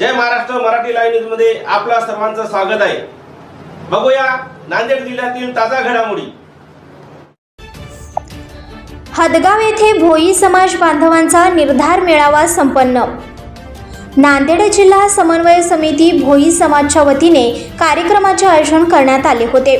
जय Maharashtra Marathi live news मध्ये आपला सर्वांचं स्वागत आहे। बघूया नांदेड जिल्ह्यातील ताजा घडामोडी। हदगाव येथे भोई समाज बांधवांचा निर्धार मेळावा संपन्न। नांदेड जिल्हा समन्वय समिती भोई समाजच्या वतीने कार्यक्रमाचे आयोजन करण्यात आले होते।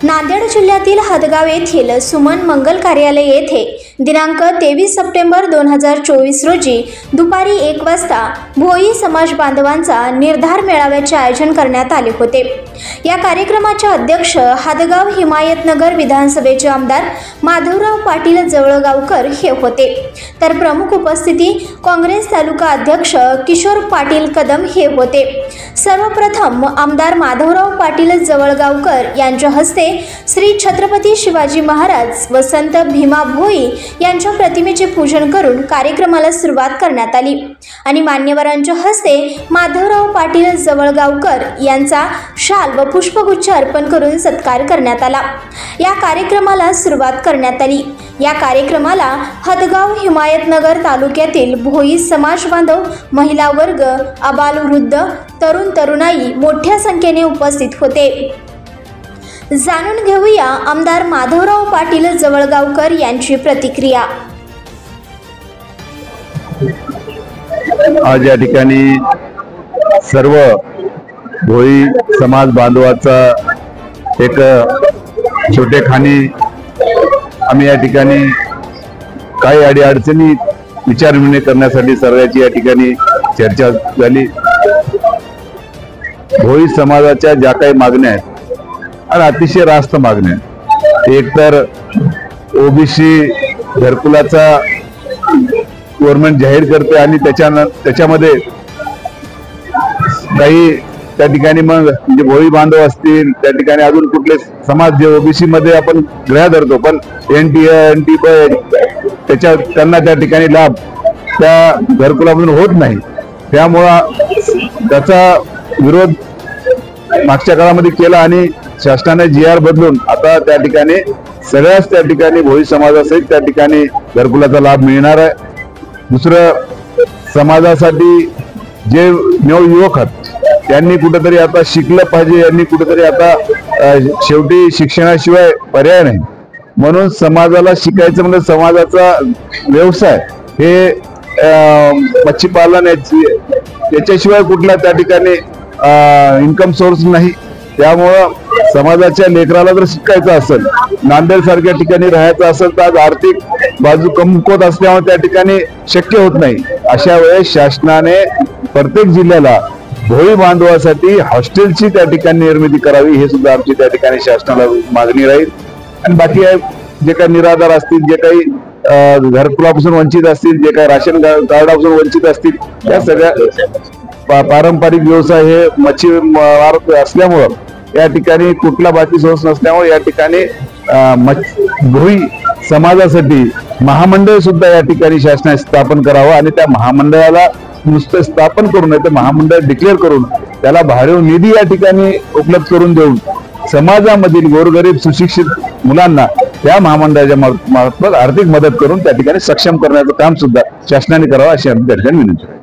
नांदेड जिल्ह्यातील हदगाव येथील सुमन मंगल कार्यालय येथे दिनांक 23 सप्टेंबर 2024 रोजी दुपारी 1 वाजता भोई समाज बांधवांचा निर्धार मेळाव्याचे आयोजन करण्यात आले होते। या कार्यक्रमाचे अध्यक्ष हदगाव हिमायतनगर विधानसभेचे आमदार माधवराव पाटील जवळगावकर हे होते, तर प्रमुख उपस्थिती काँग्रेस तालुका अध्यक्ष किशोर पाटील कदम हे होते। सर्वप्रथम आमदार माधवराव पाटील जवळगावकर यांच्या हस्ते श्री छत्रपती शिवाजी महाराज व संत भीमा भोई यांच्या प्रतिमेचे पूजन करून कार्यक्रमाला सुरुवात करण्यात आली आणि मान्यवरांच्या हस्ते माधवराव पाटील जवळगावकर यांचा शाल व पुष्पगुच्छ अर्पण करून सत्कार करण्यात आला। या कार्यक्रमाला सुरुवात करण्यात आली। या कार्यक्रमाला हदगाव हिमायतनगर तालुक्यातील भोई समाज बांधव, महिला वर्ग, आबालवृद्ध, तरुण तरुणाई मोठ्या संख्येने उपस्थित होते। जाणून घेऊया आमदार माधवराव पाटील जवळगावकर यांची प्रतिक्रिया। आज या ठिकाणी सर्व भोई समाज बांधवाचा एक छोटेखानी आम्ही या ठिकाणी काही अडीअडचणी विचारविनिमय करण्यासाठी सर्वांची या ठिकाणी चर्चा झाली। भोई समाजाच्या ज्या काही मागण्या आहेत आणि अतिशय रास्त मागण्या, एक तर ओबीसी घरकुलाचा गव्हर्नमेंट जाहीर करते आणि त्याच्यामध्ये काही त्या ठिकाणी मग म्हणजे भोई बांधव असतील, त्या ठिकाणी अजून कुठले समाज जे ओबीसी मध्ये आपण ग्रह धरतो, पण एनटी त्यांना त्या ठिकाणी लाभ त्या घरकुलामधून होत नाही। त्यामुळं त्याचा विरोध मागच्या काळामध्ये केला आणि शासनाने GR बदलून आता त्या ठिकाणी सगळ्याच त्या ठिकाणी भोई समाजासहित त्या ठिकाणी घरकुलाचा लाभ मिळणार आहे। दुसरं, समाजासाठी जे नवयुवक आहेत त्यांनी कुठेतरी आता शिकलं पाहिजे, यांनी कुठेतरी आता शेवटी शिक्षणाशिवाय पर्याय नाही, म्हणून समाजाला शिकायचं म्हणजे समाजाचा व्यवसाय हे मच्छीपालन याच्याशिवाय कुठला त्या ठिकाणी इन्कम सोर्स नाही। त्यामुळं समाजाच्या लेकराला जर शिकायचं असेल, नांदेड सारख्या ठिकाणी राहायचं असेल तर आज आर्थिक बाजू कमकुवत असल्यामुळे त्या ठिकाणी शक्य होत नाही। अशा वेळेस शासनाने प्रत्येक जिल्ह्याला भोई बांधवासाठी हॉस्टेलची त्या ठिकाणी निर्मिती करावी, हे सुद्धा आमची त्या ठिकाणी शासनाला मागणी राहील। आणि बाकी जे काही निराधार असतील, जे काही घरकुलापासून वंचित असतील, जे काही राशन कार्डापासून वंचित असतील, त्या सगळ्या पारंपरिक व्यवसाय हे मच्छीमार असल्यामुळं या ठिकाणी कुठला बाकी सोर्स नसल्यामुळे या ठिकाणी भोई समाजासाठी महामंडळ सुद्धा या ठिकाणी शासनाने स्थापन करावं आणि त्या महामंडळाला नुसतं स्थापन करून नाही तर महामंडळ डिक्लेअर करून त्याला भरीव निधी या ठिकाणी उपलब्ध करून देऊन समाजामधील गोरगरीब सुशिक्षित मुलांना त्या महामंडळाच्या मार्फत आर्थिक मदत करून त्या ठिकाणी सक्षम करण्याचं काम सुद्धा शासनाने करावं अशी आमची त्या ठिकाणी विनंती आहे।